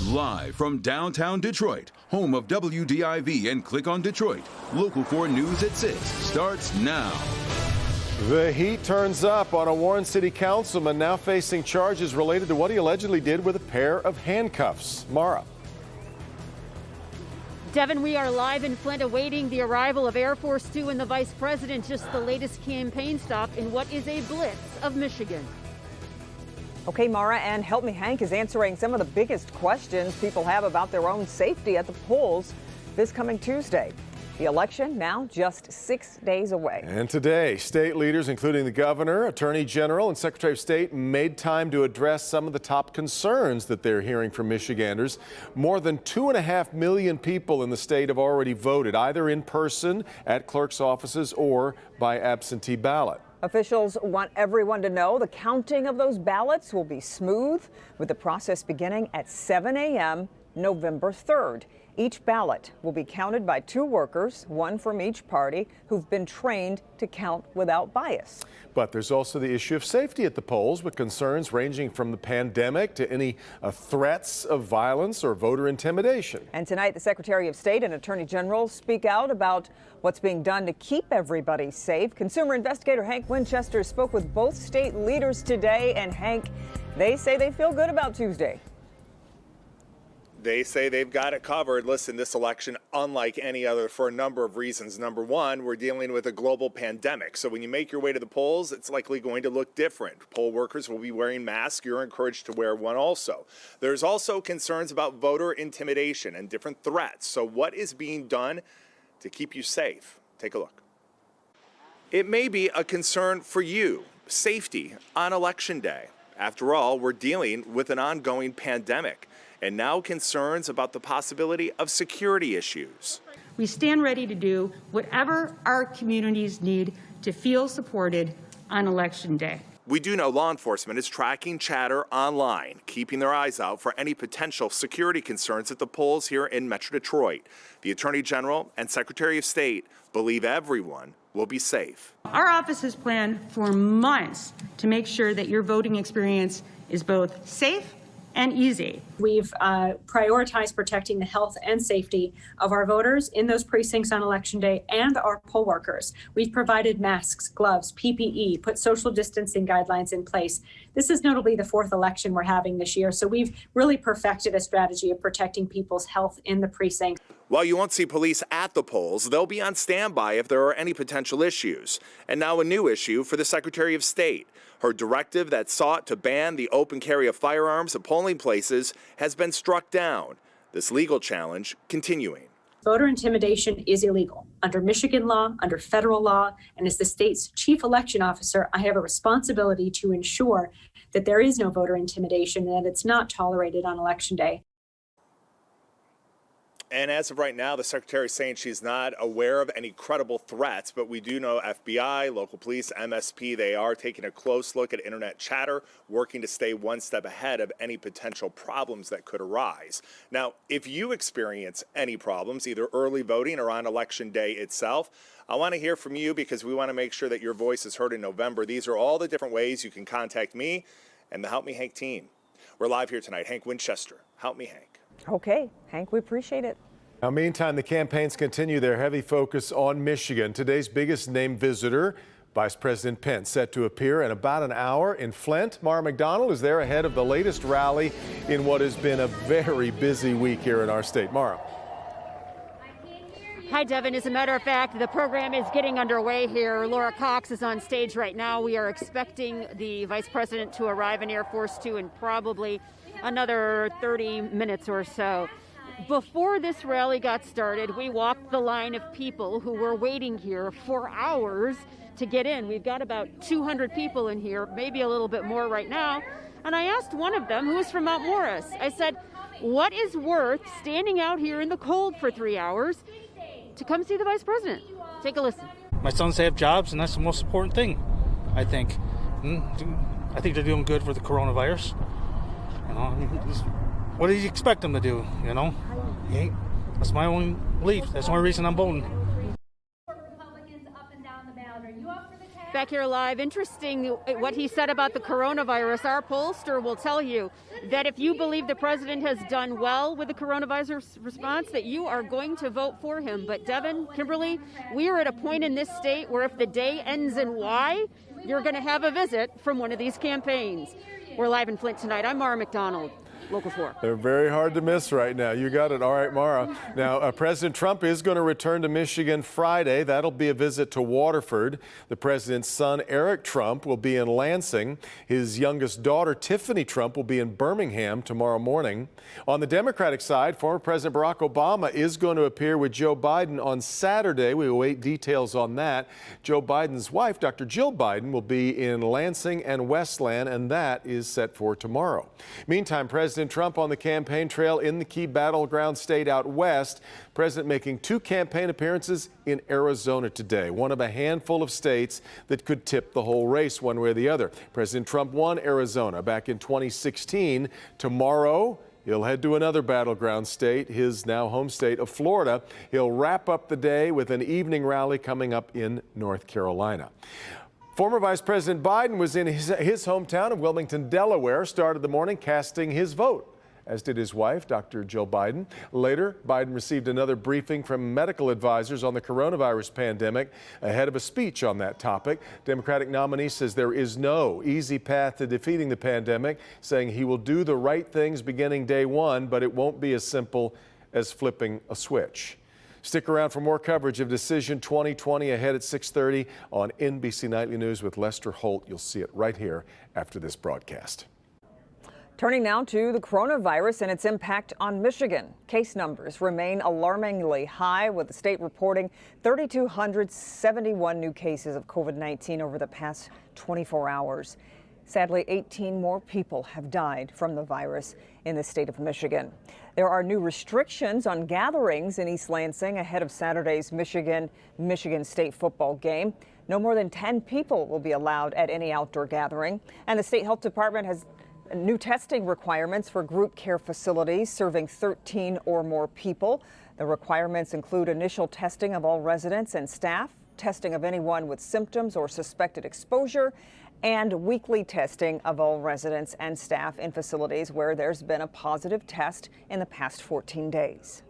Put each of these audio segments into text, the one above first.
Live from downtown Detroit, home of WDIV and Click on Detroit, Local 4 News at 6 starts now. The heat turns up on a Warren City councilman now facing charges related to what he allegedly did with a pair of handcuffs. Mara. Devin, we are live in Flint awaiting the arrival of Air Force Two and the Vice President, just the latest campaign stop in what is a blitz of Michigan. Okay, Mara, and Help Me Hank is answering some of the biggest questions people have about their own safety at the polls this coming Tuesday. The election now just 6 days away. And today, state leaders, including the governor, attorney general, and secretary of state, made time to address some of the top concerns that they're hearing from Michiganders. More than 2.5 million people in the state have already voted, either in person at clerk's offices or by absentee ballot. Officials want everyone to know the counting of those ballots will be smooth, with the process beginning at 7 a.m. November 3rd. Each ballot will be counted by 2 workers, one from each party, who've been trained to count without bias. But there's also the issue of safety at the polls, with concerns ranging from the pandemic to any threats of violence or voter intimidation. And tonight, the Secretary of State and Attorney General speak out about what's being done to keep everybody safe. Consumer investigator Hank Winchester spoke with both state leaders today, and Hank, they say they feel good about Tuesday. They say they've got it covered. Listen, this election, unlike any other, for a number of reasons. Number one, we're dealing with a global pandemic. So when you make your way to the polls, it's likely going to look different. Poll workers will be wearing masks. You're encouraged to wear one also. There's also concerns about voter intimidation and different threats. So what is being done to keep you safe? Take a look. It may be a concern for you, safety on Election Day. After all, we're dealing with an ongoing pandemic, and now concerns about the possibility of security issues. We stand ready to do whatever our communities need to feel supported on Election Day. We do know law enforcement is tracking chatter online, keeping their eyes out for any potential security concerns at the polls here in Metro Detroit. The Attorney General and Secretary of State believe everyone will be safe. Our office has planned for months to make sure that your voting experience is both safe and easy. We've prioritized protecting the health and safety of our voters in those precincts on Election Day and our poll workers. We've provided masks, gloves, PPE, put social distancing guidelines in place. This is notably the 4th election we're having this year, so we've really perfected a strategy of protecting people's health in the precinct. While you won't see police at the polls, they'll be on standby if there are any potential issues. And now a new issue for the Secretary of State. Her directive that sought to ban the open carry of firearms at polling places has been struck down. This legal challenge continuing. Voter intimidation is illegal under Michigan law, under federal law, and as the state's chief election officer, I have a responsibility to ensure that there is no voter intimidation and that it's not tolerated on Election Day. And as of right now, the Secretary is saying she's not aware of any credible threats, but we do know FBI, local police, MSP, they are taking a close look at internet chatter, working to stay one step ahead of any potential problems that could arise. Now, if you experience any problems, either early voting or on Election Day itself, I want to hear from you because we want to make sure that your voice is heard in November. These are all the different ways you can contact me and the Help Me Hank team. We're live here tonight. Hank Winchester, Help Me Hank. Okay, Hank, we appreciate it. Now, meantime, the campaigns continue their heavy focus on Michigan. Today's biggest name visitor, Vice President Pence, set to appear in about an hour in Flint. Mara McDonald is there ahead of the latest rally in what has been a very busy week here in our state. Mara. Hi, Devin. As a matter of fact, the program is getting underway here. Laura Cox is on stage right now. We are expecting the Vice President to arrive in Air Force Two in probably another 30 minutes or so. Before this rally got started, we walked the line of people who were waiting here for hours to get in. We've got about 200 people in here, maybe a little bit more right now. And I asked one of them, who is from Mount Morris, I said, what is worth standing out here in the cold for 3 hours to come see the Vice President? Take a listen. My sons have jobs, and that's the most important thing, I think. I think they're doing good for the coronavirus. You know, what do you expect them to do, you know? That's my only belief. That's the only reason I'm voting. back here live. Interesting what he said about the coronavirus. Our pollster will tell you that if you believe the president has done well with the coronavirus response, that you are going to vote for him. But Devin, Kimberly, we are at a point in this state where if the day ends in Y, you're going to have a visit from one of these campaigns. We're live in Flint tonight. I'm Mara McDonald. Local 4. They're very hard to miss right now. You got it. All right, Mara. Now, President Trump is going to return to Michigan Friday. That'll be a visit to Waterford. The president's son, Eric Trump, will be in Lansing. His youngest daughter, Tiffany Trump, will be in Birmingham tomorrow morning. On the Democratic side, former President Barack Obama is going to appear with Joe Biden on Saturday. We await details on that. Joe Biden's wife, Dr. Jill Biden, will be in Lansing and Westland, and that is set for tomorrow. Meantime, President Trump on the campaign trail in the key battleground state out west. President making 2 campaign appearances in Arizona today, one of a handful of states that could tip the whole race one way or the other. President Trump won Arizona back in 2016. Tomorrow, he'll head to another battleground state, his now home state of Florida. He'll wrap up the day with an evening rally coming up in North Carolina. Former Vice President Biden was in his hometown of Wilmington, Delaware, started the morning casting his vote, as did his wife, Dr. Jill Biden. Later, Biden received another briefing from medical advisors on the coronavirus pandemic ahead of a speech on that topic. Democratic nominee says there is no easy path to defeating the pandemic, saying he will do the right things beginning day one, but it won't be as simple as flipping a switch. Stick around for more coverage of Decision 2020 ahead at 6:30 on NBC Nightly News with Lester Holt. You'll see it right here after this broadcast. Turning now to the coronavirus and its impact on Michigan. Case numbers remain alarmingly high, with the state reporting 3,271 new cases of COVID-19 over the past 24 hours. Sadly, 18 more people have died from the virus in the state of Michigan. There are new restrictions on gatherings in East Lansing ahead of Saturday's Michigan State football game. No more than 10 people will be allowed at any outdoor gathering. And the state health department has new testing requirements for group care facilities serving 13 or more people. The requirements include initial testing of all residents and staff, testing of anyone with symptoms or suspected exposure, and weekly testing of all residents and staff in facilities where there's been a positive test in the past 14 days.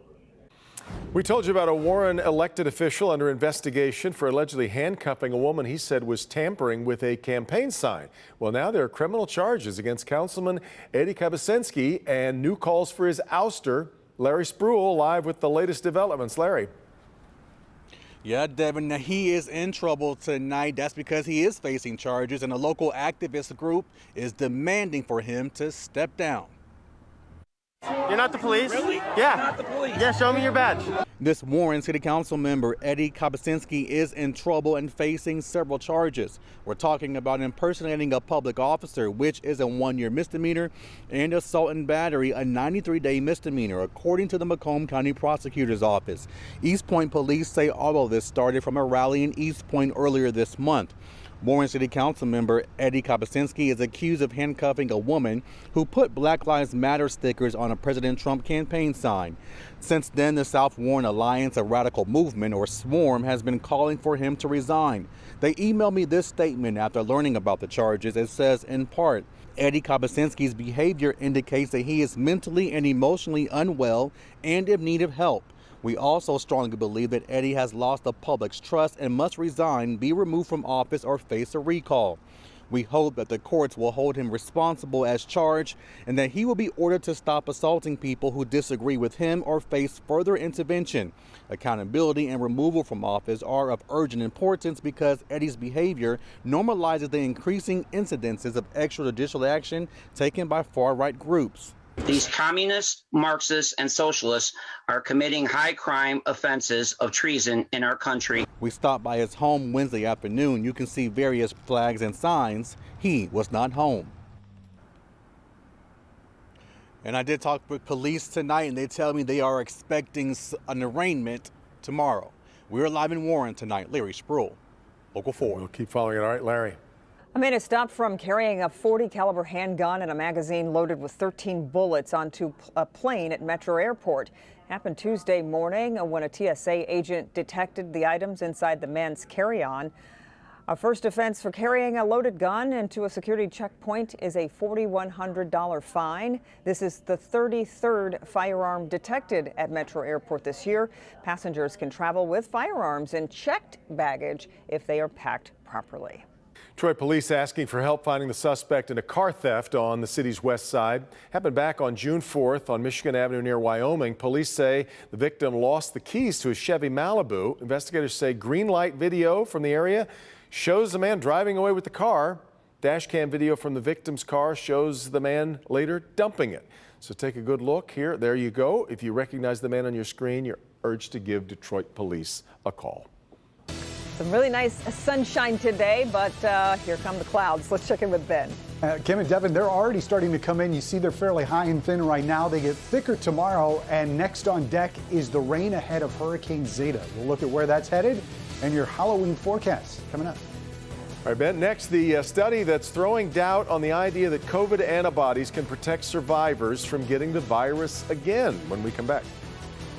We told you about a Warren elected official under investigation for allegedly handcuffing a woman he said was tampering with a campaign sign. Well, now there are criminal charges against Councilman Eddie Kabasinski and new calls for his ouster. Larry Spruill live with the latest developments. Larry. Yeah, Devin, now he is in trouble tonight. That's because he is facing charges, and a local activist group is demanding for him to step down. You're not the police? Really? Yeah. You're not the police. Yeah, show me your badge. This Warren City Council member, Eddie Kabasinski, is in trouble and facing several charges. We're talking about impersonating a public officer, which is a 1-year misdemeanor, and assault and battery, a 93-day misdemeanor, according to the Macomb County Prosecutor's Office. East Point police say all of this started from a rally in East Point earlier this month. Warren City Council member Eddie Kabasinski is accused of handcuffing a woman who put Black Lives Matter stickers on a President Trump campaign sign. Since then, the South Warren Alliance, a radical movement, or SWARM, has been calling for him to resign. They emailed me this statement after learning about the charges. It says, in part, Eddie Kabasinski's behavior indicates that he is mentally and emotionally unwell and in need of help. We also strongly believe that Eddie has lost the public's trust and must resign, be removed from office, or face a recall. We hope that the courts will hold him responsible as charged and that he will be ordered to stop assaulting people who disagree with him or face further intervention. Accountability and removal from office are of urgent importance because Eddie's behavior normalizes the increasing incidences of extrajudicial action taken by far-right groups. These communists, Marxists, and socialists are committing high crime offenses of treason in our country. We stopped by his home Wednesday afternoon. You can see various flags and signs. He was not home. And I did talk with police tonight, and they tell me they are expecting an arraignment tomorrow. We're live in Warren tonight. Larry Spruill, Local 4. We'll keep following it. All right, Larry. A man is stopped from carrying a .40 caliber handgun and a magazine loaded with 13 bullets onto a plane at Metro Airport. Happened Tuesday morning when a TSA agent detected the items inside the man's carry-on. A first offense for carrying a loaded gun into a security checkpoint is a $4,100 fine. This is the 33rd firearm detected at Metro Airport this year. Passengers can travel with firearms in checked baggage if they are packed properly. Detroit police asking for help finding the suspect in a car theft on the city's west side. Happened back on June 4th on Michigan Avenue near Wyoming. Police say the victim lost the keys to his Chevy Malibu. Investigators say green light video from the area shows the man driving away with the car. Dash cam video from the victim's car shows the man later dumping it. So take a good look here. There you go. If you recognize the man on your screen, you're urged to give Detroit police a call. Some really nice sunshine today, but here come the clouds. Let's check in with Ben. Kim and Devin, they're already starting to come in. You see they're fairly high and thin right now. They get thicker tomorrow, and next on deck is the rain ahead of Hurricane Zeta. We'll look at where that's headed and your Halloween forecast coming up. All right, Ben, next, the study that's throwing doubt on the idea that COVID antibodies can protect survivors from getting the virus again when we come back.